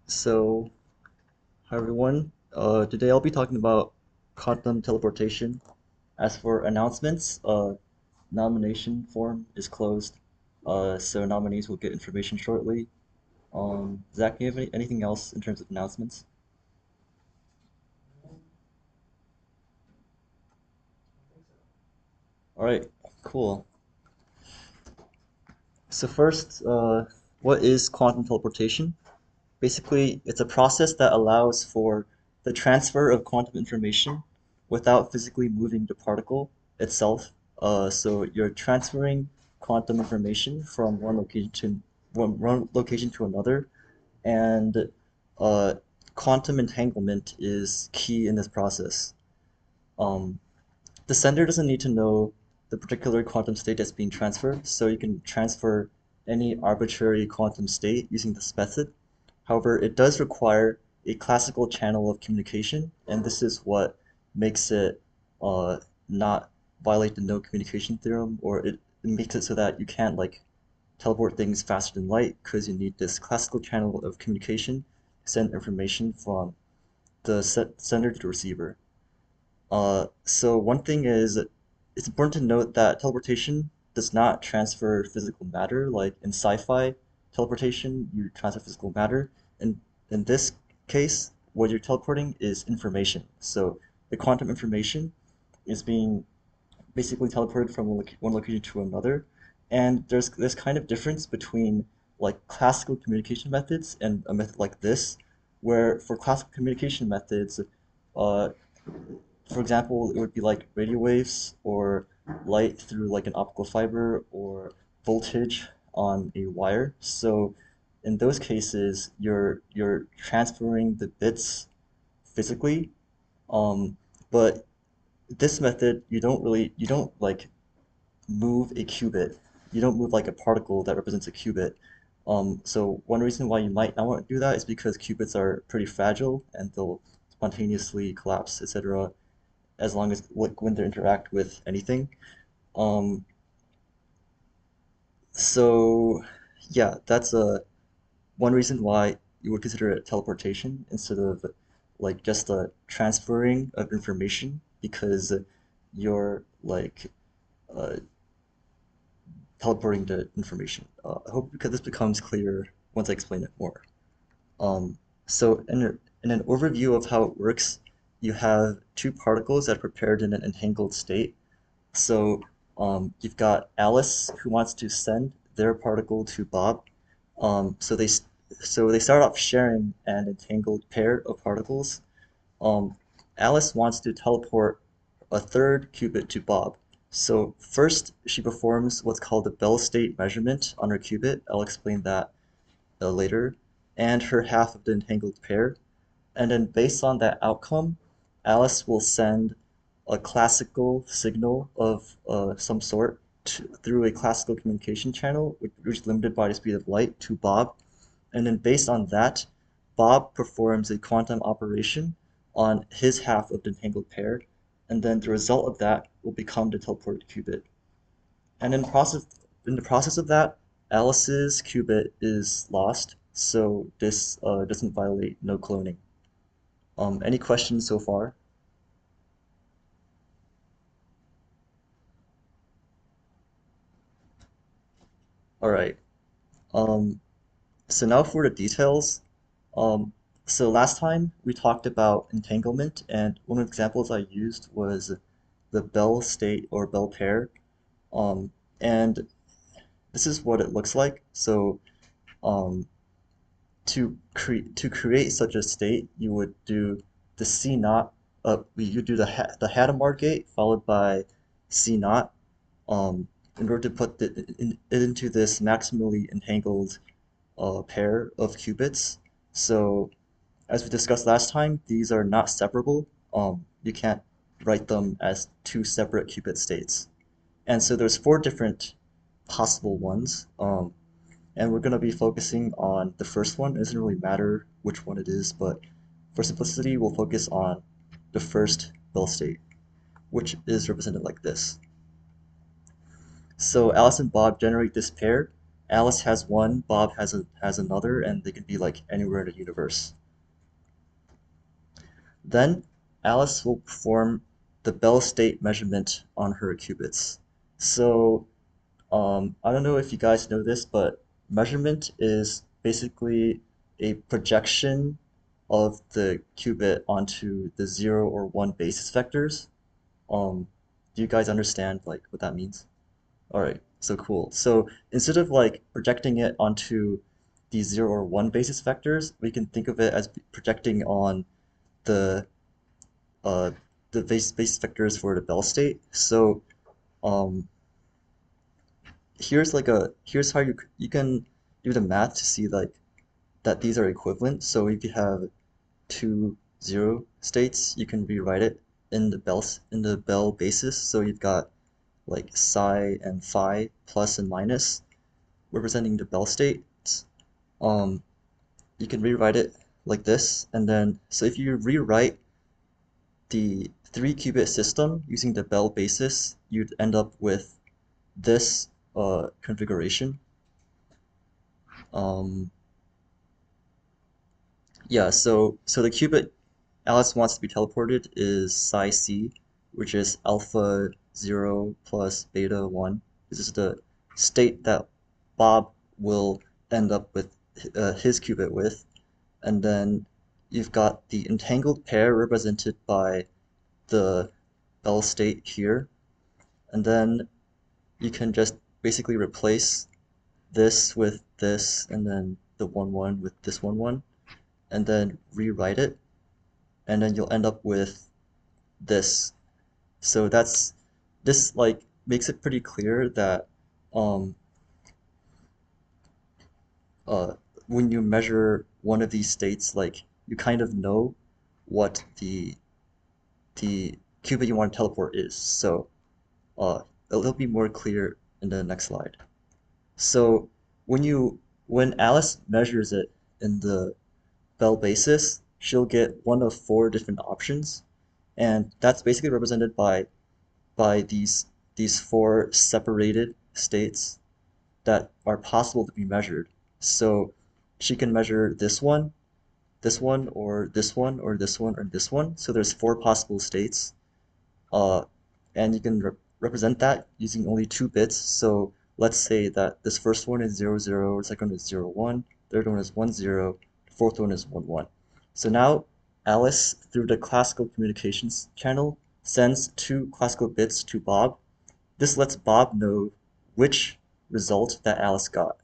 So, hi everyone. Today I'll be talking about quantum teleportation. As for announcements, nomination form is closed, so nominees will get information shortly. Zach, do you have anything else in terms of announcements? All right, cool. So first, what is quantum teleportation? Basically, it's a process that allows for the transfer of quantum information without physically moving the particle itself. So you're transferring quantum information from one location to another, and uh, quantum entanglement is key in this process. Um, the sender doesn't need to know the particular quantum state that's being transferred, so you can transfer any arbitrary quantum state using this method. However, it does require a classical channel of communication, and this is what makes it not violate the no communication theorem, or it makes it so that you can't like teleport things faster than light because you need this classical channel of communication to send information from the sender to the receiver. So one thing is, it's important to note that teleportation does not transfer physical matter. Like in sci-fi teleportation, you transfer physical matter. And in this case, what you're teleporting is information. So the quantum information is being basically teleported from one location to another. And there's this kind of difference between like classical communication methods and a method like this, where for classical communication methods, uh, for example, it would be like radio waves or light through like an optical fiber or voltage on a wire. So in those cases, you're transferring the bits physically, um, but this method you don't like move a qubit. You don't move like a particle that represents a qubit. So one reason why you might not want to do that is because qubits are pretty fragile and they'll spontaneously collapse, etc. as long as like when they interact with anything. Um, so yeah, that's one reason why you would consider it teleportation instead of like just a transferring of information because you're like uh, teleporting the information. I hope because this becomes clearer once I explain it more. Um, so in an overview of how it works, you have two particles that are prepared in an entangled state. So you've got Alice who wants to send their particle to Bob. So they start off sharing an entangled pair of particles. Um, Alice wants to teleport a third qubit to Bob. So first she performs what's called a Bell state measurement on her qubit. I'll explain that later, and her half of the entangled pair. And then based on that outcome, Alice will send a classical signal of some sort through a classical communication channel, which is limited by the speed of light, to Bob. And then based on that, Bob performs a quantum operation on his half of the entangled pair, and then the result of that will become the teleported qubit. And in the process of that, Alice's qubit is lost, so this doesn't violate no cloning. Any questions so far? All right. Um, so now for the details. Um, so last time we talked about entanglement, and one of the examples I used was the Bell state or Bell pair. Um, and this is what it looks like. So um, to create such a state, you would do the C naught. You do the Hadamard gate followed by C naught. In order to put it into this maximally entangled pair of qubits. So as we discussed last time, these are not separable. You can't write them as two separate qubit states. And so there's four different possible ones. And we're going to be focusing on the first one. It doesn't really matter which one it is, but for simplicity, we'll focus on the first Bell state, which is represented like this. So Alice and Bob generate this pair, Alice has one, Bob has another, and they could be like anywhere in the universe. Then Alice will perform the Bell state measurement on her qubits. So I don't know if you guys know this, but measurement is basically a projection of the qubit onto the 0 or 1 basis vectors. Do you guys understand like what that means? All right, so cool. So instead of like projecting it onto these 0 or 1 basis vectors, we can think of it as projecting on the uh, the base vectors for the Bell state. So um, here's how you can do the math to see like that these are equivalent. So if you have two zero states, you can rewrite it in the Bell basis. So you've got like psi and phi plus and minus representing the Bell states. Um, you can rewrite it like this, and then so if you rewrite the three qubit system using the Bell basis, you'd end up with this configuration. Um, yeah, so the qubit Alice wants to be teleported is psi c, which is alpha 0 plus beta 1. This is the state that Bob will end up with his qubit with. And then you've got the entangled pair represented by the Bell state here. And then you can just basically replace this with this, and then the 1 1 with this 1 1, and then rewrite it. And then you'll end up with this. So this like makes it pretty clear that um, uh, when you measure one of these states, like you kind of know what the qubit you want to teleport is. So uh, it'll be more clear in the next slide. So when Alice measures it in the Bell basis, she'll get one of four different options, and that's basically represented by these four separated states that are possible to be measured. So she can measure this one, or this one, or this one, or this one. So there's four possible states, uh, and you can represent that using only two bits. So let's say that this first one is 0, 0, second one is 0, 1, third one is 1, 0, fourth one is 1, 1. So now Alice, through the classical communications channel, sends two classical bits to Bob. This lets Bob know which result that Alice got.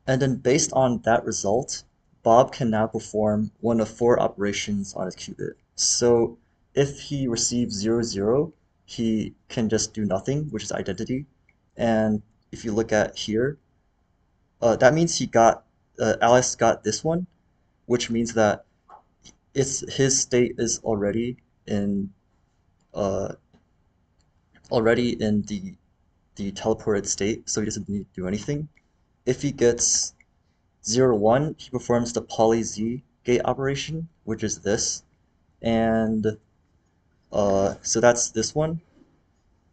And then based on that result, Bob can now perform one of four operations on his qubit. So if he receives 0, 0, he can just do nothing, which is identity. And if you look at here, that means Alice got this one, which means that his state is in uh, already in the teleported state, so he doesn't need to do anything. If he gets 0, 1, he performs the poly Z gate operation, which is this. And so that's this one.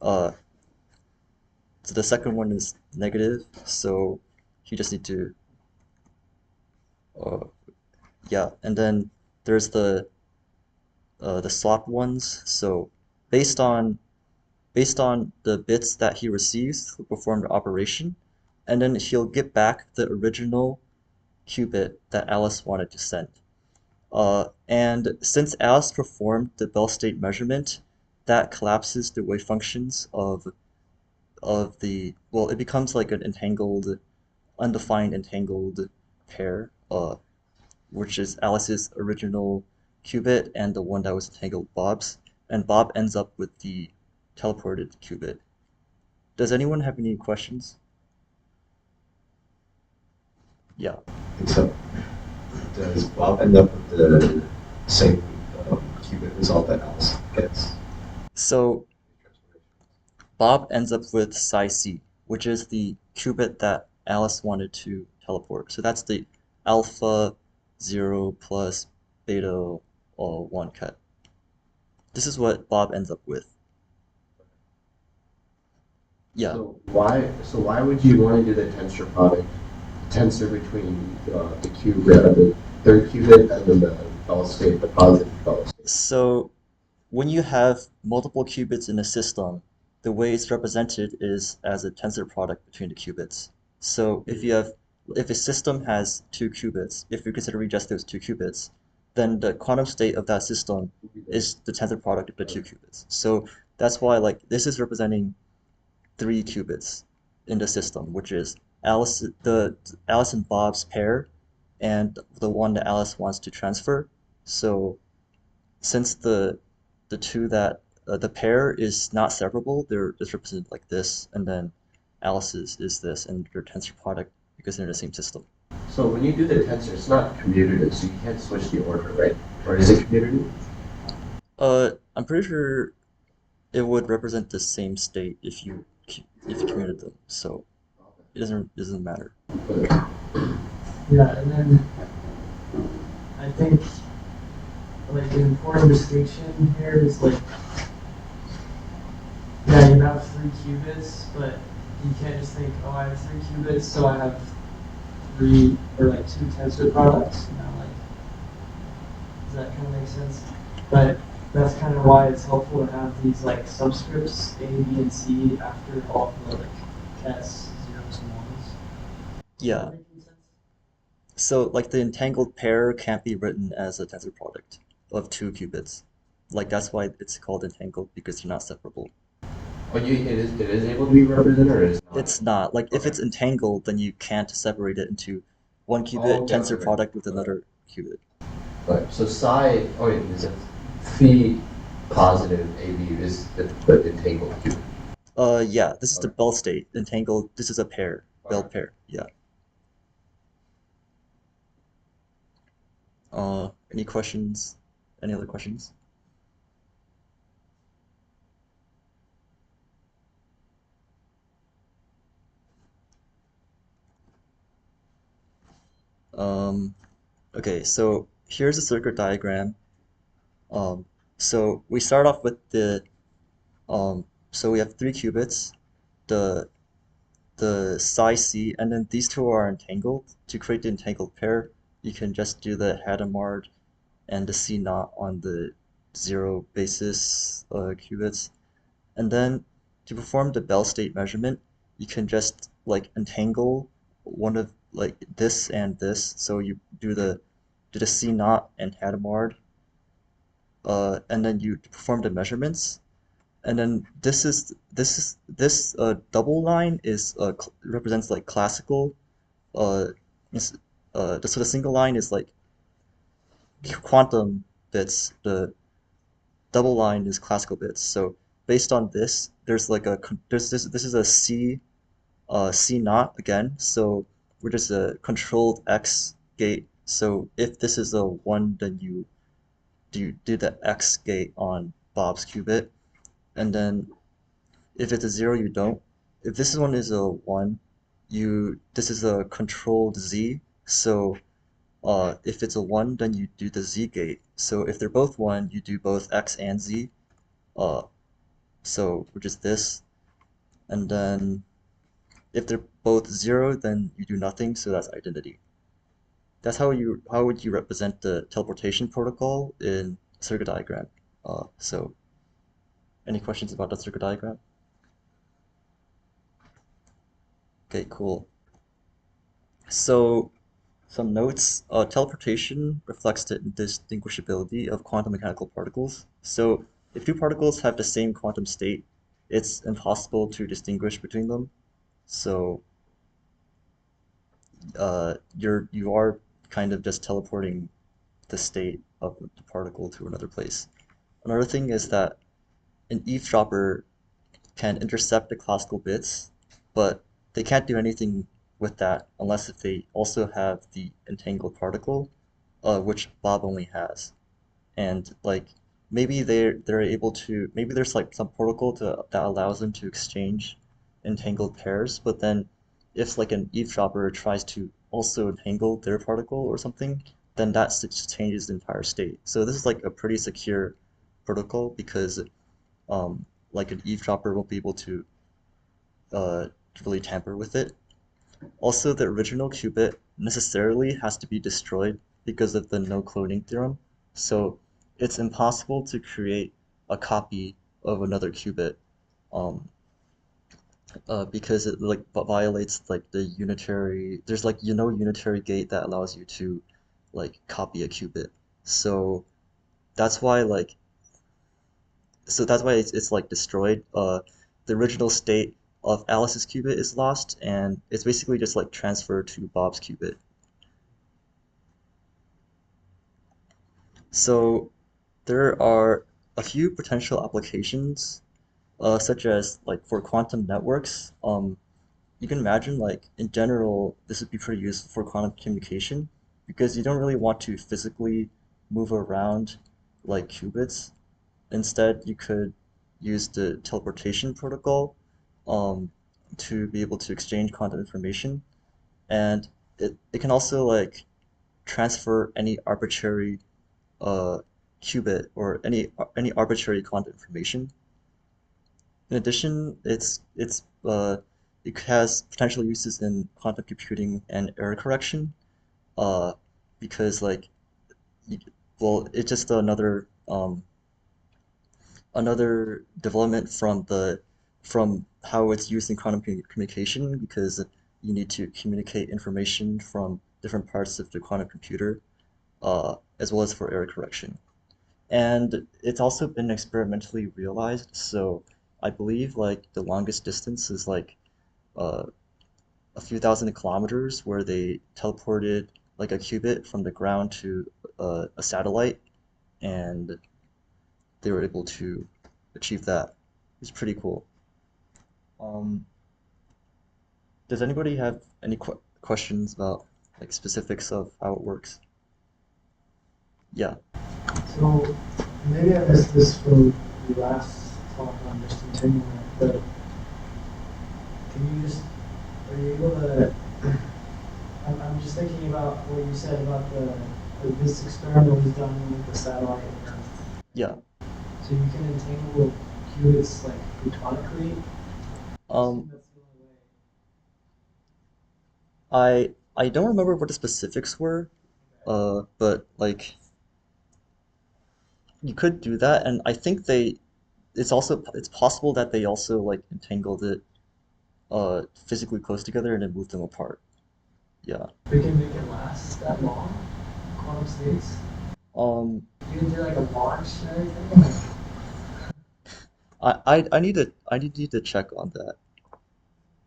Uh, so the second one is negative, so you just need to, uh, yeah. And then there's the swap ones. So based on based on the bits that he receives, he'll perform the operation, and then he'll get back the original qubit that Alice wanted to send. And since Alice performed the Bell state measurement, that collapses the wave functions of the, well, it becomes like an entangled, undefined entangled pair, which is Alice's original qubit and the one that was entangled Bob's, and Bob ends up with the teleported qubit. Does anyone have any questions? Yeah. So does Bob end up with the same qubit result that Alice gets? So Bob ends up with psi c, which is the qubit that Alice wanted to teleport. So that's the alpha 0 plus beta 1 cut. This is what Bob ends up with. Yeah. So why would you want to do the tensor product, tensor between the qubit, the third qubit, and then the Bell state, the positive Bell state? So when you have multiple qubits in a system, the way it's represented is as a tensor product between the qubits. So if a system has two qubits, if you're considering just those two qubits, then the quantum state of that system is the tensor product of the two qubits. So that's why like this is representing three qubits in the system, which is Alice and Bob's pair and the one that Alice wants to transfer. So since the two that the pair is not separable, they're just represented like this, and then Alice's is this, and their tensor product because they're in the same system. So when you do the tensor, it's not commutative, so you can't switch the order, right? Or is it commutative? I'm pretty sure it would represent the same state if you commuted them, so it doesn't matter. But Yeah, and then I think like an important distinction here is like, yeah, you have three qubits, but you can't just think, oh, I have three qubits, so I have three or like two tensor products. You know, like, does that kind of make sense? But that's kind of why it's helpful to have these like subscripts A, B, and C after all the like cats, zeros, and ones. Is that Yeah, making sense? so like the entangled pair can't be written as a tensor product of two qubits. Like that's why it's called entangled because they're not separable. oh, it is able to be represented, or it is not It's able? not. Like if Okay. it's entangled, then you can't separate it into one Oh, qubit okay, okay, tensor okay. product with Okay. another qubit. Right. So psi, oh wait, is it phi positive AB is the entangled qubit? Yeah, this is the Okay. Bell state. Entangled, this is a pair. Bell Okay. pair. Yeah. Any questions? Any other questions? Um, okay, so here's a circuit diagram. Um, so we start off with um, so we have three qubits, the psi c, and then these two are entangled. To create the entangled pair, you can just do the Hadamard and the C naught on the zero basis qubits. And then to perform the Bell state measurement, you can just like entangle one of like this and this. So you do the C naught and Hadamard, and then you perform the measurements. And then this double line is represents like classical. Uh, so the single line is like quantum bits. The double line is classical bits. So based on this, there's like a there's this is a C naught again. So we're just a controlled X gate. So if this is a one, then you do the X gate on Bob's qubit, and then if it's a zero, you don't. If this one is a one, you this is a controlled Z. So if it's a one, then you do the Z gate. So if they're both one, you do both X and Z. Uh, so which is this, and then if they're both zero, then you do nothing. So that's identity. That's how would you represent the teleportation protocol in circuit diagram. So any questions about the circuit diagram? Okay, cool. So some notes. Teleportation reflects the indistinguishability of quantum mechanical particles. So if two particles have the same quantum state, it's impossible to distinguish between them. So you are kind of just teleporting the state of the particle to another place. Another thing is that an eavesdropper can intercept the classical bits, but they can't do anything with that unless if they also have the entangled particle, which Bob only has. And like maybe they're able to maybe there's like some protocol that allows them to exchange entangled pairs, but then if like an eavesdropper tries to also entangle their particle or something, then that changes the entire state. So this is like a pretty secure protocol because like an eavesdropper won't be able to really tamper with it. Also, the original qubit necessarily has to be destroyed because of the no cloning theorem. So it's impossible to create a copy of another qubit, um, because it like violates like the unitary. There's like unitary gate that allows you to like copy a qubit. So that's why like that's why it's like destroyed. The original state of Alice's qubit is lost, and it's basically just like transferred to Bob's qubit. So there are a few potential applications, such as like for quantum networks. You can imagine like in general, this would be pretty useful for quantum communication because you don't really want to physically move around like qubits. Instead, you could use the teleportation protocol um, to be able to exchange quantum information, and it can also like transfer any arbitrary uh, qubit or any arbitrary quantum information. In addition, it has potential uses in quantum computing and error correction, uh, because like you, well, it's just another development from how it's used in quantum communication because you need to communicate information from different parts of the quantum computer, as well as for error correction. And it's also been experimentally realized, so I believe like the longest distance is like uh, a few thousand kilometers where they teleported like a qubit from the ground to a satellite, and they were able to achieve that. It's pretty cool. Um, does anybody have any questions about like specifics of how it works? Yeah. So maybe I missed this from the last talk on just entanglement, but can you just, are you able to, I'm just thinking about what you said about this experiment was done with the satellite and Earth. Yeah. So you can entangle qubits like photonically? I Um, assume that's the only way. I don't remember what the specifics were, Okay. but like you could do that, and I think it's possible that they also like entangled it physically close together and then moved them apart. Yeah. We can make it last that long, quantum states. Um, You can do like a launch and everything. Like, need to check on that.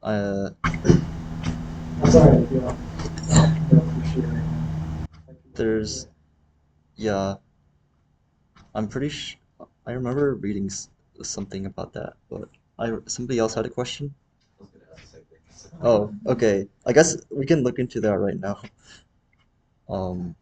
Uh, I'm sorry if you don't know for sure. Like people can do there's it. yeah, I'm pretty sure I remember reading something about that, but I somebody else had a question. I was gonna ask the same thing. Oh, okay. I guess we can look into that right now. Um,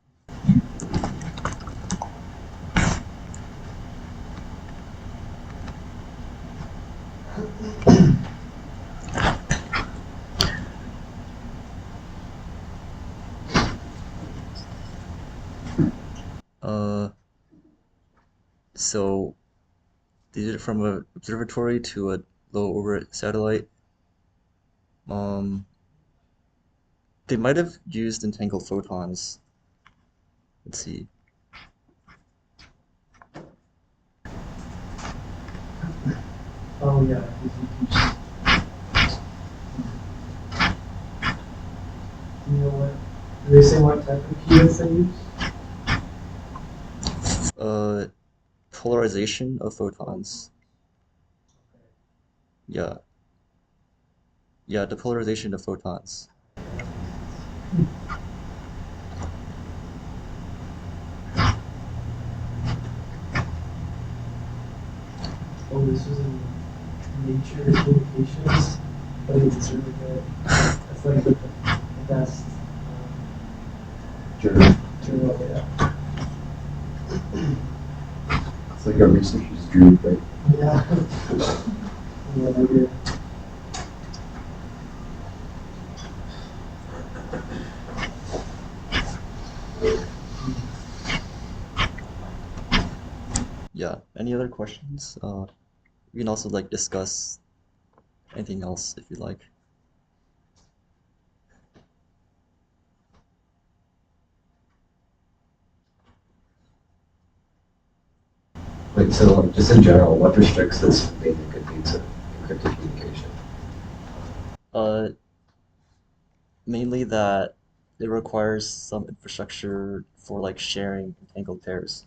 uh, so they did it from an observatory to a low orbit satellite. Um, they might have used entangled photons. Let's see. Oh yeah, you can do you know what? Do they say what type of qubits they use? Uh, polarization of photons. Okay. Yeah, yeah, the polarization of photons. Yeah, that makes sense. Oh, this was in Nature Communications. I think it's really good. That's like the best Journal. journal, yeah. It's like a researcher's dream, right? Yeah. Yeah, they're good. Yeah. Any other questions? We can also like discuss anything else if you like. Like, so like, just in general, what restricts this from being a good means of encrypted communication? Uh, Mainly that it requires some infrastructure for like sharing entangled pairs.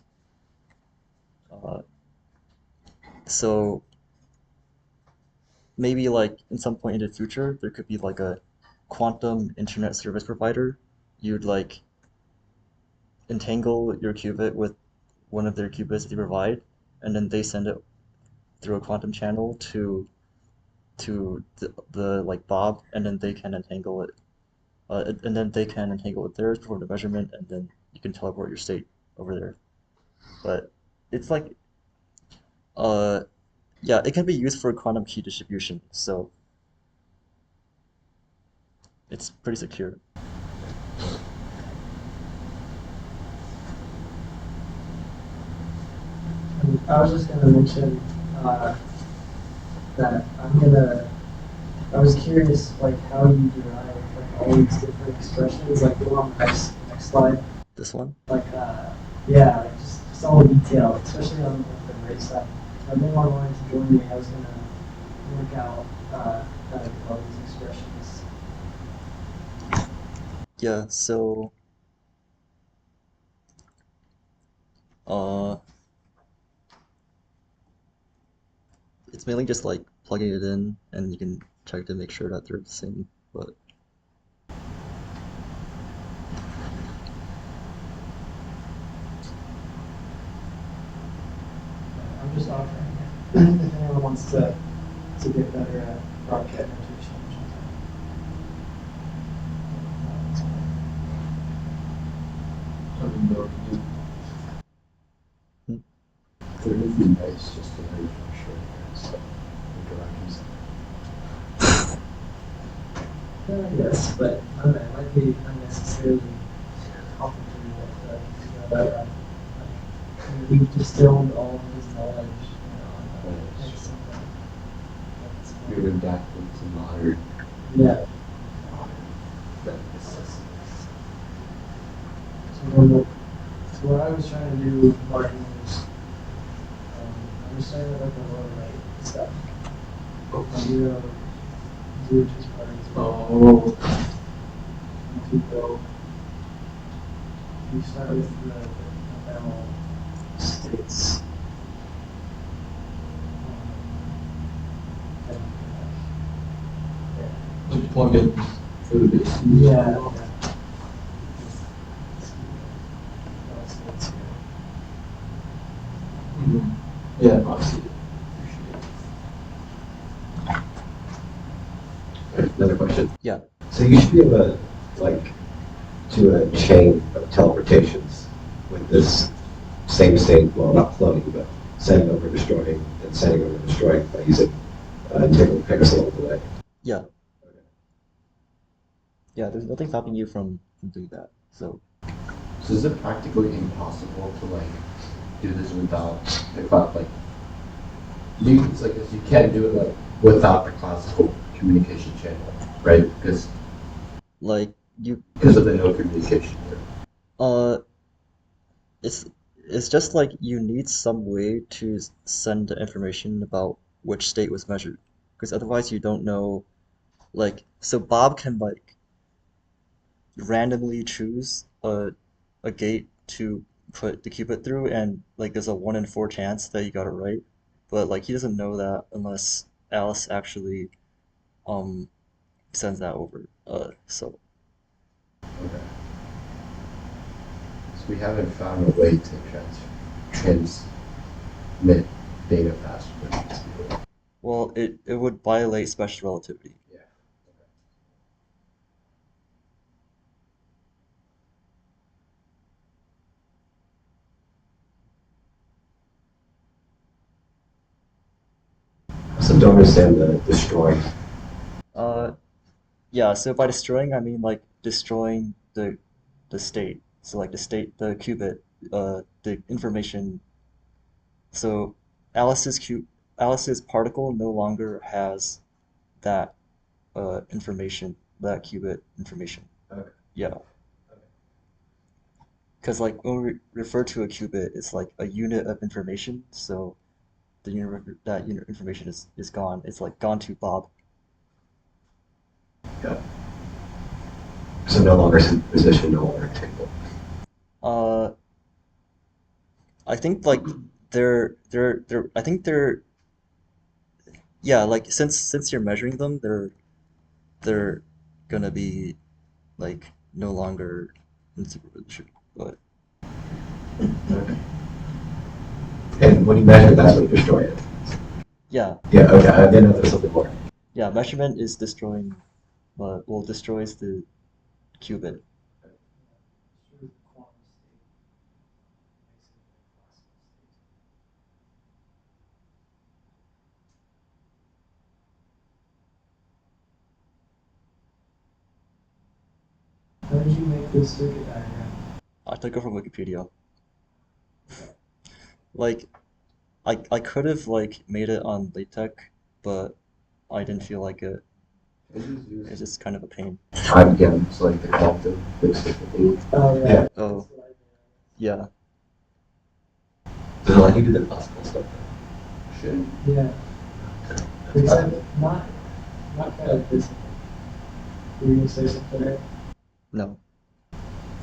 Uh, so maybe like in some point in the future, there could be like a quantum internet service provider. You'd like entangle your qubit with one of their qubits they provide, and then they send it through a quantum channel to the like Bob, and then they can entangle it. And then they can entangle with theirs, perform the measurement, and then you can teleport your state over there. But it's like, uh, yeah, it can be used for quantum key distribution, so it's pretty secure. I was just gonna mention, that I was curious, like, how you derive, like, all these different expressions, like, go on the next slide. This one? Like, yeah, like, just all the detail, especially on the right side. I then wanted to join me, I was gonna work out, how to do all these expressions. Yeah, so, uh, it's mainly just like plugging it in, and you can check to make sure that they're the same, but I'm just offering it. If anyone wants to get better at broadcast notation or hmm, It would be nice just to know for sure there's interactions. something. Yes, but I don't know, it might be unnecessarily complicated like we've distilled all of his knowledge, into something that's You're adapting to modern. yeah. That So what I was trying to do, Martin, was I was starting with like the lower right stuff. Zero, zero to parties. Oh. If you go, you start with the metal states. And, yeah. Just plug in for the base. Yeah. Yeah, obviously. Another question. yeah. So you should be able to, like, do a chain of teleportations with this same state, well, not floating, but sending over, destroying, and sending over, destroying by using different pairs along the way. Yeah, yeah, there's nothing stopping you from doing that. So, So is it practically impossible to like do this without like it's like you can't do it like without the classical communication channel, right? like, you, Because of the no communication here. uh, it's it's just like you need some way to send the information about which state was measured, because otherwise you don't know. Like, so Bob can like randomly choose a gate to put the qubit through, and like there's a 1 in 4 chance that you got it right, but like he doesn't know that unless Alice actually um sends that over. So Okay. So we haven't found a way to transmit data faster than these people. well, it would violate special relativity. Yeah. I also don't understand the destroy. Uh, yeah. So by destroying, I mean like destroying the state. So like the state, the qubit, the information. So Alice's Alice's particle no longer has that information, that qubit information. Okay. Yeah, because like when we refer to a qubit, it's like a unit of information. So the unit that unit information is gone. It's like gone to Bob. Yeah. So no longer superposition, no longer table. Uh, I think like they're I think they're yeah, like since you're measuring them, they're gonna be like no longer in superposition. But Okay. And when you measure, that's when you destroy it. yeah, Yeah, okay, I didn't know there's something more. yeah, measurement is destroying well destroys the qubit. Sure, the quantum state makes it a classical state. How did you make this circuit diagram? I took it from Wikipedia. Like I could have like made it on LaTeX, but I didn't feel like it. It's just kind of a pain. Time games, like the quantum fixed differently. Oh, yeah. Yeah. Oh, That's what I did. yeah. Does it let you do the classical stuff? Shit. Yeah. Except not quite like this. Were you gonna say something there? No.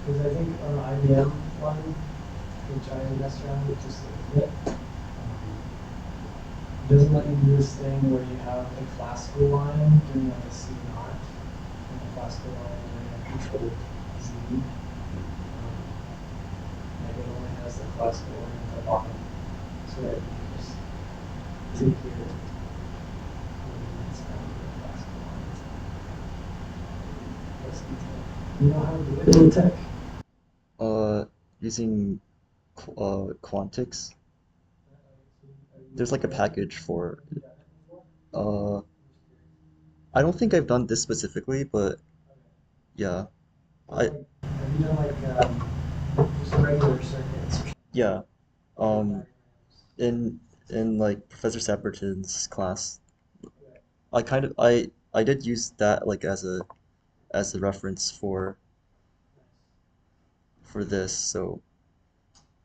Because I think on the IBM one, which I messed around with just a little bit, it doesn't let you do this thing where you have the classical line doing like a C naught, and the classical line doing a controlled Z. Like it only has the classical line at the bottom. So that you can just take your it's kind of the classical line. That's detail. You know how to do it in tech? Uh, using Quantix. There's like a package for uh I don't think I've done this specifically, but yeah. I Have you done like just regular circuits or yeah. Um diagrams? in like Professor Saperton's class, I did use that like as a reference for this. So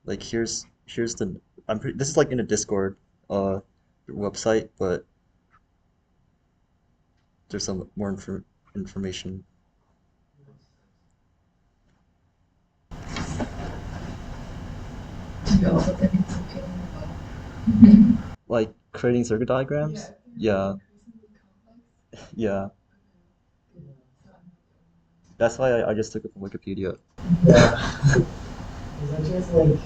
like here's the this is like in a Discord uh website, but there's some more information Do you also think it's appealing about like creating circuit diagrams. Yeah, increasingly complex? yeah. Yeah. That's why I just took it from Wikipedia. Yeah. Is that just like, don't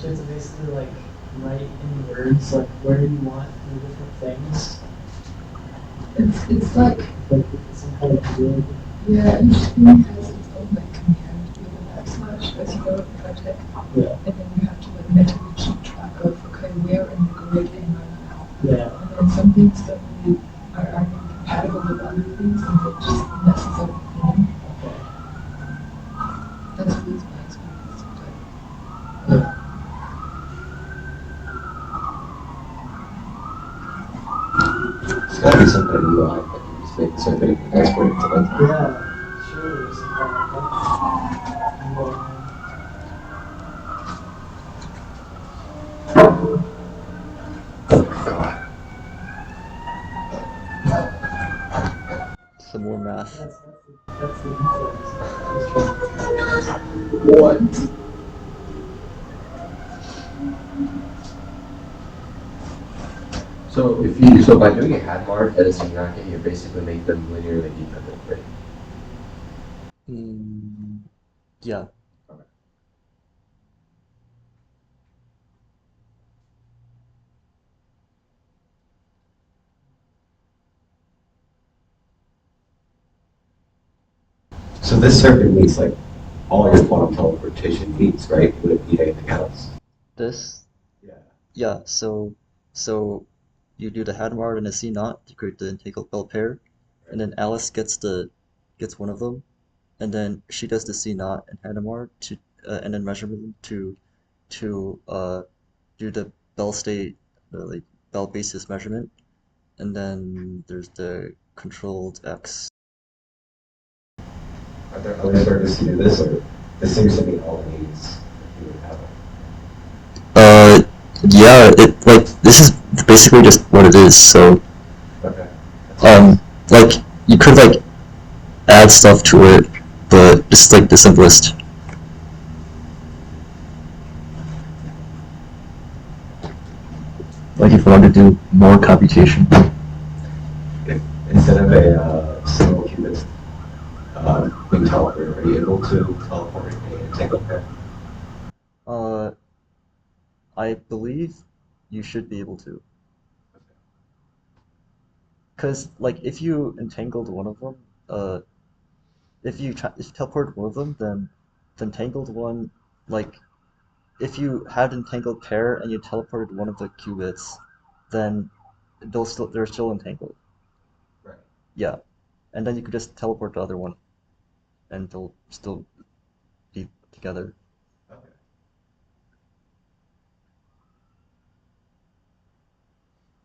you have to basically like write in words like where you want the different things? It's like, Like some kind of grid. yeah, each thing has its own like command with a backslash as you go in project. Yeah. And then you have to like mentally keep track of, okay, where in the grid am I now? Yeah. And then some things suddenly are incompatible with other things and it just messes everything. Okay. That's at least my experience sometimes. Yeah. It's gotta be some kind of UI that you just make the circuit export to like. Yeah. Sure. There's some kind of like that. Well, Some more math. that's the details. Just trying to What? So by doing a Hadmard at a Sinaki, you basically make them linearly dependent, right? Mm, yeah. So this circuit meets like all your quantum teleportation needs, right? You wouldn't need anything else. This Yeah. yeah. So you do the Hadamard and a C naught to create the integral bell pair, and then Alice gets one of them, and then she does the C naught and Hadamard to and then measurement to do the bell state like bell basis measurement, and then there's the controlled X. Are there other services to do this, or this seems to meet all the needs you would have? Uh, yeah, it like this is basically just what it is. So, Okay. That's nice. like you could like add stuff to it, but this is like the simplest. Like if I wanted to do more computation. If, instead of a single qubit being teleported, are you able to teleport a entangled pair? Uh, I believe you should be able to, because like if you entangled one of them, if you teleported one of them, then the entangled one, like if you had an entangled pair and you teleported one of the qubits, then they're still entangled. Right. Yeah, and then you could just teleport the other one, and they'll still be together. Okay.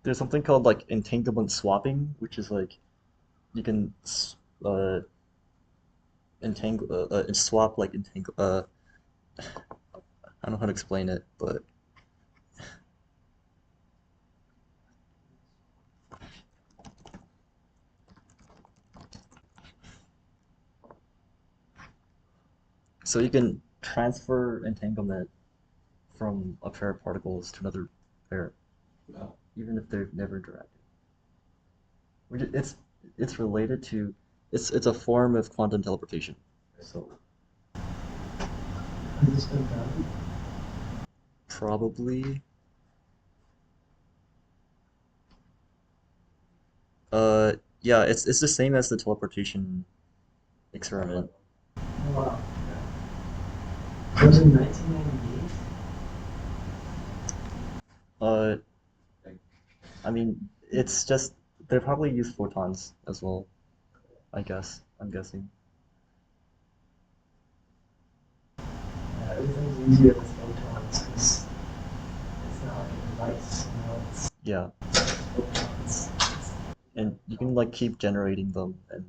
There's something called like entanglement swapping, which is like you can uh swap like entangle I don't know how to explain it, but so you can transfer entanglement from a pair of particles to another pair, Oh, even if they've never interacted. Which it's related to it's a form of quantum teleportation. So Has this been done? probably yeah, it's the same as the teleportation experiment. Oh, wow. It was in 1998. Uh, thank I mean, it's just they probably use photons as well, I guess. I'm guessing. Yeah, everything's easier with photons because it's not like a device, you know, it's Yeah, photons. and you can like keep generating them, and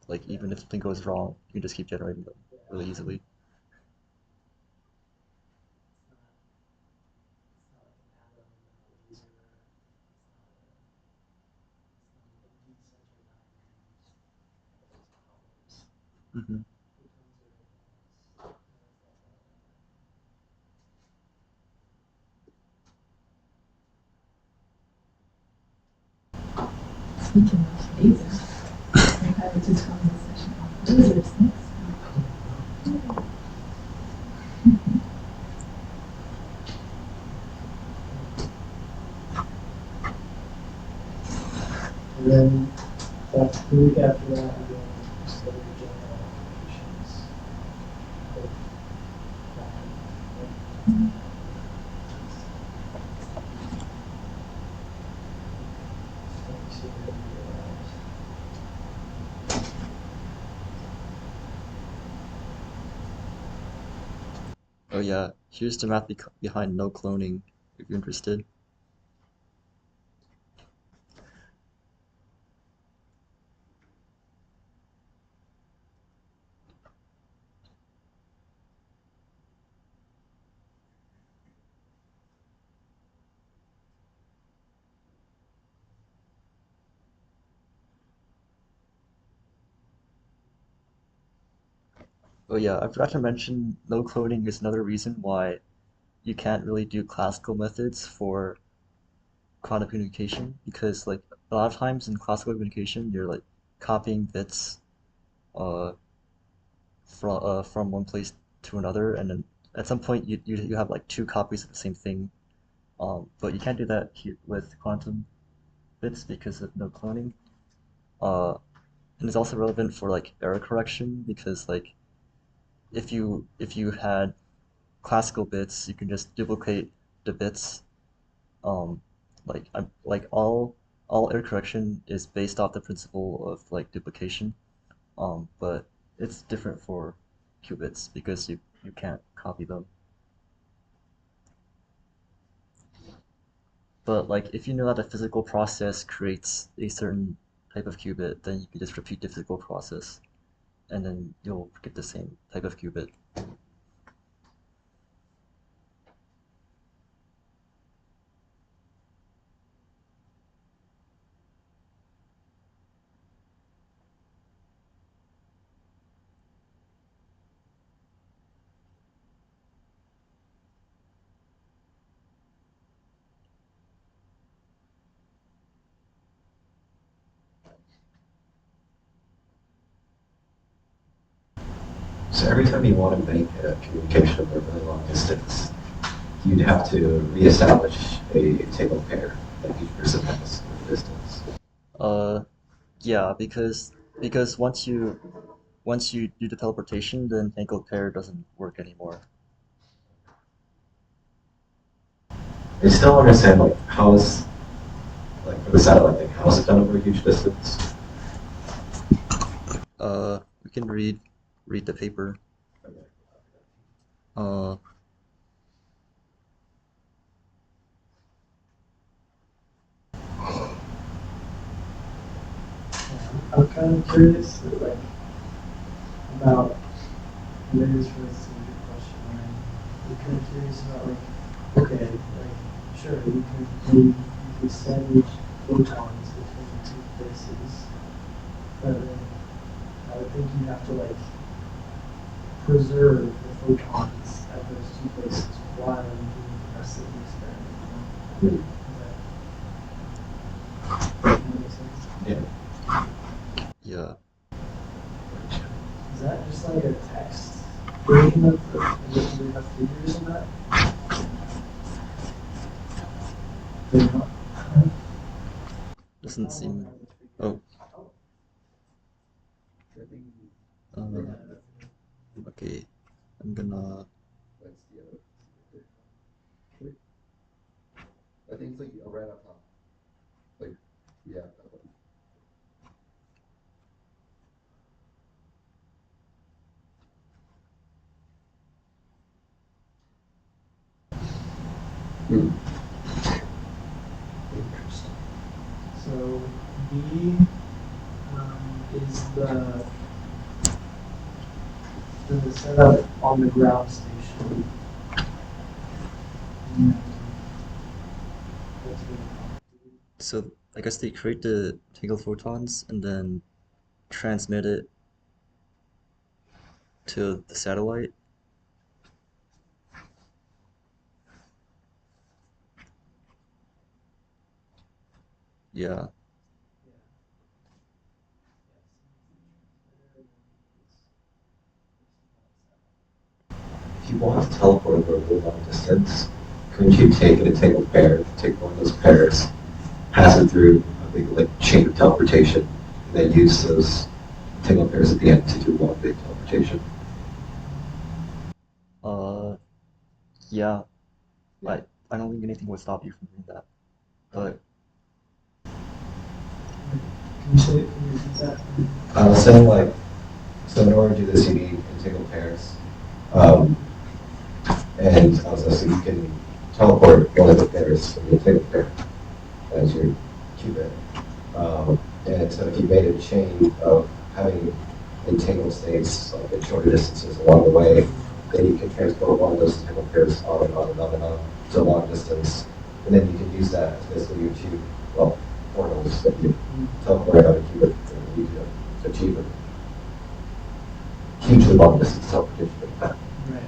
like even if something goes wrong, you can just keep generating them really easily. Hmm. Speaking of lasers, we have a tutorial session on lasers next. And then the week after that, we just go to general applications. Oh yeah, here's the math behind no cloning, if you're interested. Oh yeah, I forgot to mention no cloning is another reason why you can't really do classical methods for quantum communication because like a lot of times in classical communication you're like copying bits uh from one place to another, and then at some point you have like two copies of the same thing. But you can't do that here with quantum bits because of no cloning. Uh, and it's also relevant for like error correction because like if you had classical bits, you can just duplicate the bits. Um, like all error correction is based off the principle of like duplication. But it's different for qubits because you can't copy them. But like if you know that a physical process creates a certain type of qubit, then you can just repeat the physical process, and then you'll get the same type of qubit. So every time you want to make a communication over a really long distance, you'd have to reestablish a table pair that each person has for the distance. Uh, yeah, because once you do the teleportation, the entangled pair doesn't work anymore. I still don't understand, like, how is, like, for the satellite thing, how is it done over a huge distance? We can read the paper. Uh, I'm kind of curious, like, about, and maybe this relates to a good question, right? I'm kind of curious about, like, okay, like, sure, you can send photons between two places, but then I would think you have to, like, preserve the photons at those two places while you do the rest of the experiment. You know? Does that make sense? Yeah. yeah. Is that just like a text version of the, do they have figures in that? They're not. Doesn't seem. Oh, uh, okay. I'm gonna. I think it's like right up top. Like, yeah. Interesting. So B is the setup on the ground station. And what's really complicated. So I guess they create the entangled photons and then transmit it to the satellite. Yeah. If you want to teleport over a really long distance, couldn't you take an entangled pair, take one of those pairs, pass it through a big like chain of teleportation, and then use those entangled pairs at the end to do one big teleportation? Uh, yeah. Yeah. I don't think anything would stop you from doing that. But Can you repeat that? I was saying like, so in order to do this, you need entangled pairs. Um, and also, so you can teleport one of the pairs from the entangled pair as your qubit. And so if you made a chain of having entangled states like at shorter distances along the way, then you can transport one of those entangled pairs on and on and on and on to a long distance. And then you can use that as basically your two, well, portals that you teleport out of qubit and you can achieve a hugely long distance teleportation like that. Right.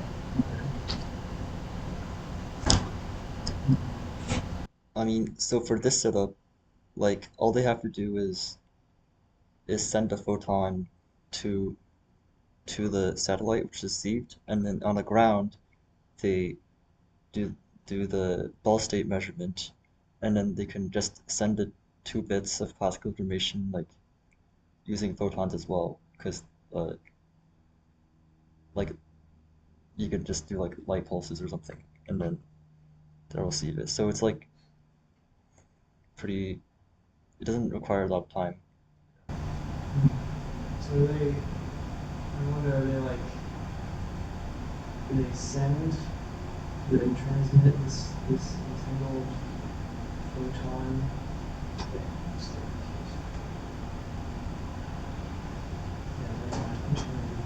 I mean, so for this setup, like all they have to do is send a photon to to the satellite which is received, and then on the ground they do do the ball state measurement, and then they can just send it 2 bits of classical information like using photons as well, because like you could just do like light pulses or something, and then they'll receive it. So it's like pretty. It doesn't require a lot of time. So I wonder, are they like, do they send, do they transmit this entangled photon. Yeah, never mind. I'm trying to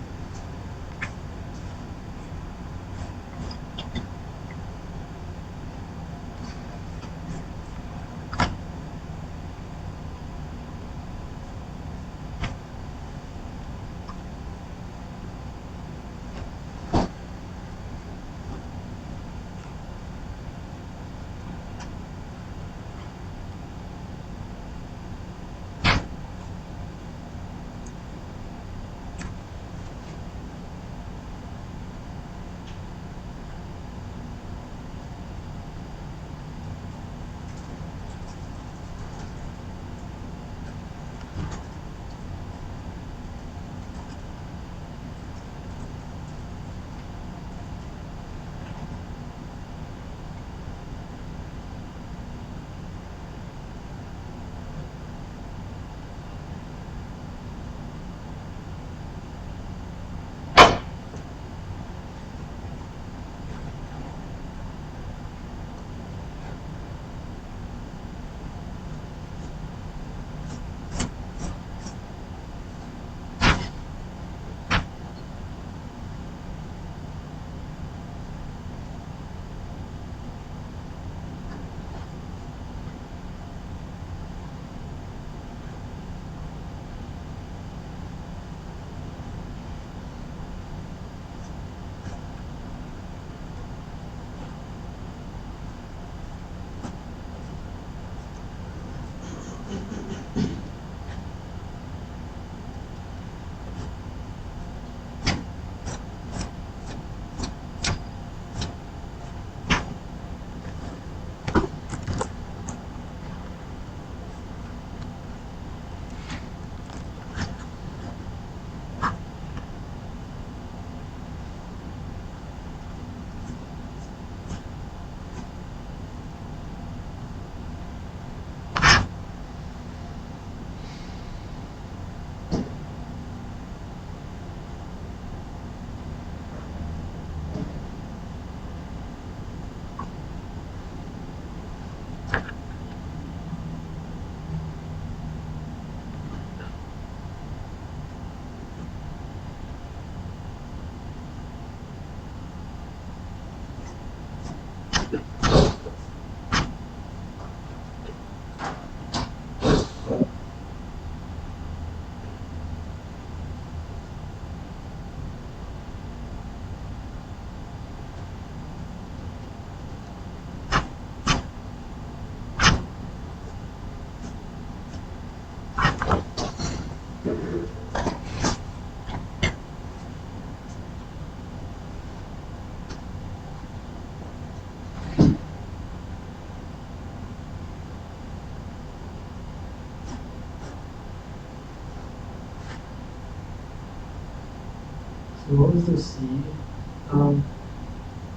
So what was the seed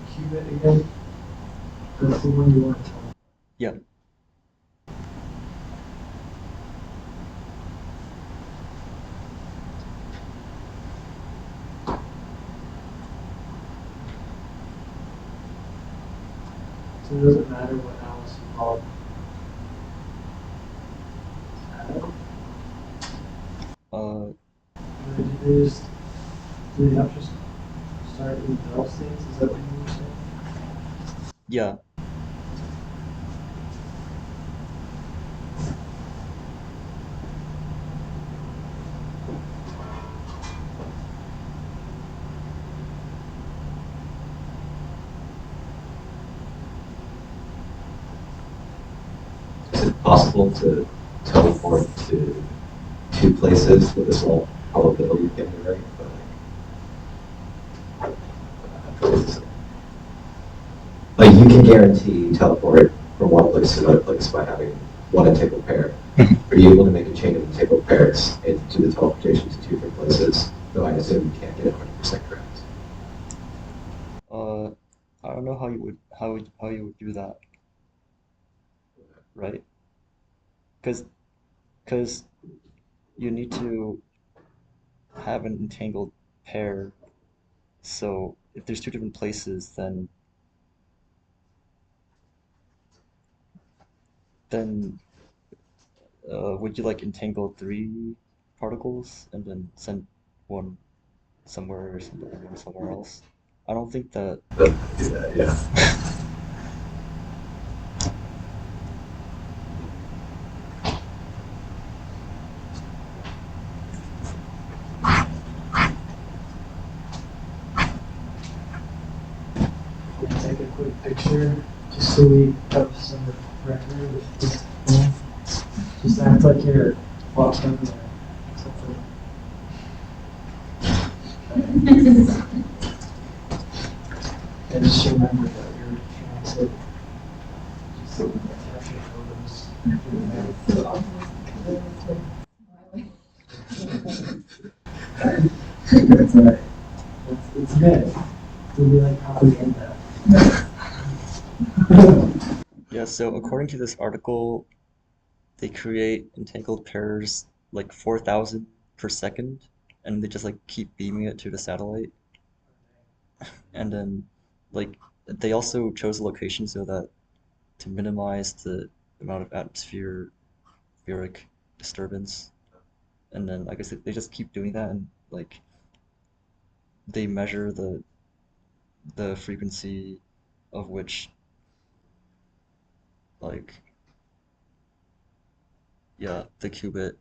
qubit again? That's the one you want to tell. Yeah. So it doesn't matter what Alice involved. Uh, Did they just do they have to start in Bell states? Is that what you were saying? yeah. Is it possible to teleport to two places with a small probability of getting it right? Like you can guarantee teleport from one place to another place by having one integral pair. Are you able to make a chain of integral pairs and do the teleportation to two different places? Though I assume you can't get it 100% correct. Uh, I don't know how you would do that, right? Because because you need to have an entangled pair. So if there's two different places, then then would you like entangle three particles and then send one somewhere and one somewhere else? I don't think that. But, yeah, yeah. Can I take a quick picture just so we have some record with this phone? Just act like you're walking over there. Something. And just remember that you're trying to just capture photos. So I'll just smiling. That's right. It's good. It'll be like propaganda. Yeah, so according to this article, they create entangled pairs like 4,000 per second, and they just like keep beaming it to the satellite. And then like they also chose a location so that to minimize the amount of atmospheric disturbance. And then I guess they just keep doing that, and like they measure the frequency of which like yeah the qubits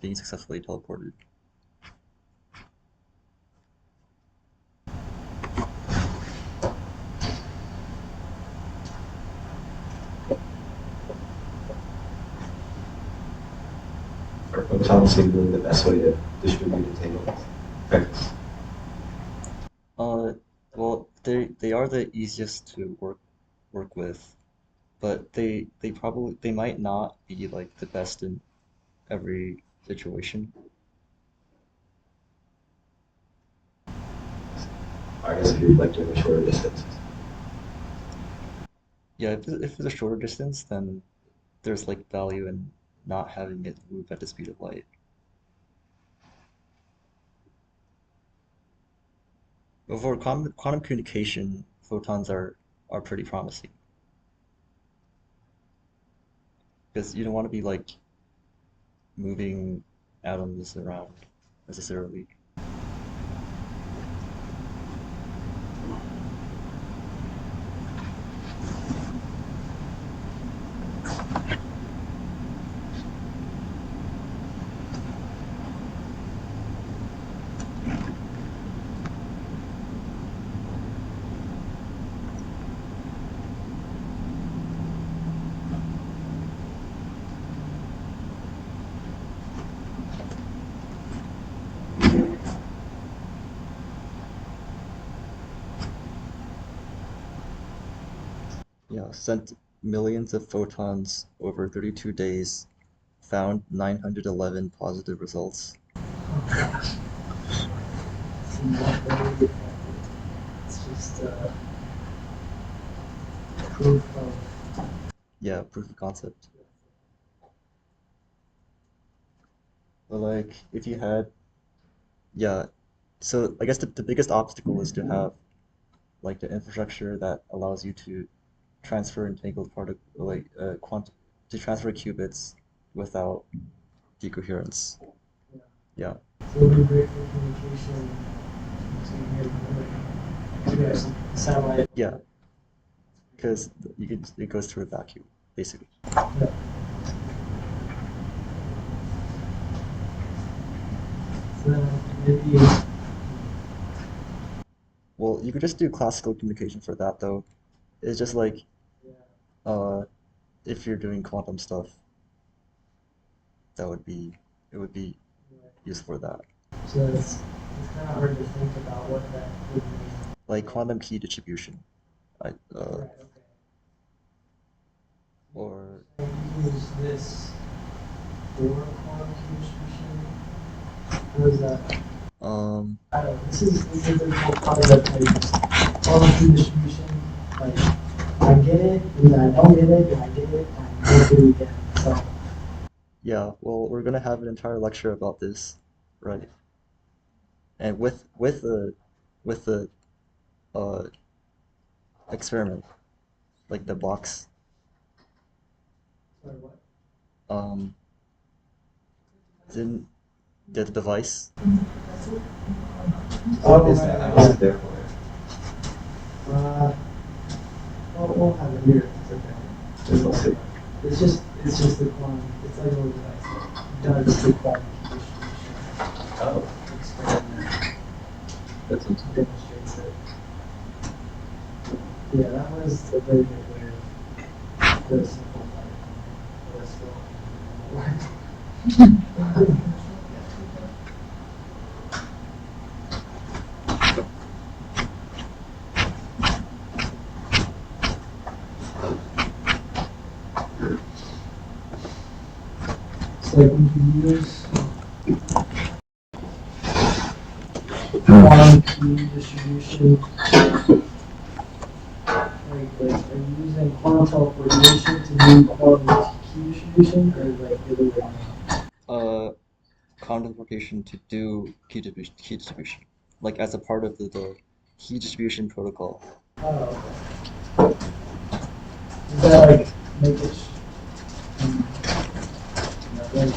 being successfully teleported. Are photons signaling the best way to distribute entanglement effects? Uh, well, they are the easiest to work with, but they might not be like the best in every situation. I guess if you're like doing a shorter distance. Yeah, if it's a shorter distance, then there's like value in not having it move at the speed of light. But for quantum communication, photons are pretty promising because you don't want to be like moving atoms around necessarily. Yeah, sent millions of photons over 32 days, found 911 positive results. Oh gosh. It's not very effective. It's just proof of. Yeah, proof of concept. But like, if you had, yeah, so I guess the biggest obstacle is to have like the infrastructure that allows you to transfer entangled particle, like to transfer qubits without decoherence. Yeah. Yeah, So it'll be great for communication. So you get maybe have some satellite. yeah, because it goes through a vacuum, basically. Yeah. So maybe Well, you could just do classical communication for that though. It's just like yeah. uh, if you're doing quantum stuff, that would be it would be Right. used for that. So it's kind of hard to think about what that would mean. Like quantum key distribution. I Right. Okay. or So you use this for quantum key distribution. What is that? um I don't know. This is the whole concept of quantum key distribution. Like I get it, and then I don't get it, and I get it, and I don't get it again. So yeah, well, we're gonna have an entire lecture about this, right? And with the uh experiment, like the box. Sorry, what? Um, then the device. What is that? What's it there for? We'll have it here. It's okay. Let's see. It's just the quantum. It's like a little device that does the quantum distribution Oh, experiment. that's Demonstrates it. Yeah, that was a very good way of the simplified but it's still it's like when you use quantum key distribution, like are you using quantum teleportation to do quantum key distribution or like the other way around? Uh, Quantum teleportation to do key distribution, like as a part of the key distribution protocol. Oh, okay. Does that like make it um, like,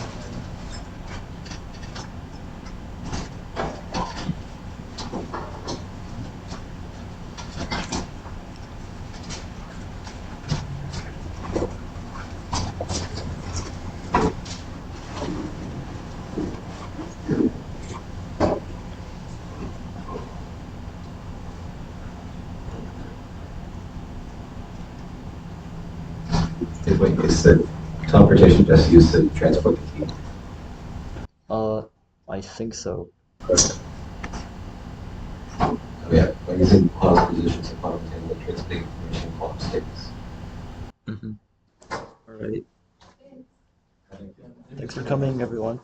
wait, is the teleportation just used to transport the key? Uh, I think so. Okay. Yeah, by using quantum positions and quantum entanglement, transmitting information in quantum states. All right. Thanks for coming, everyone.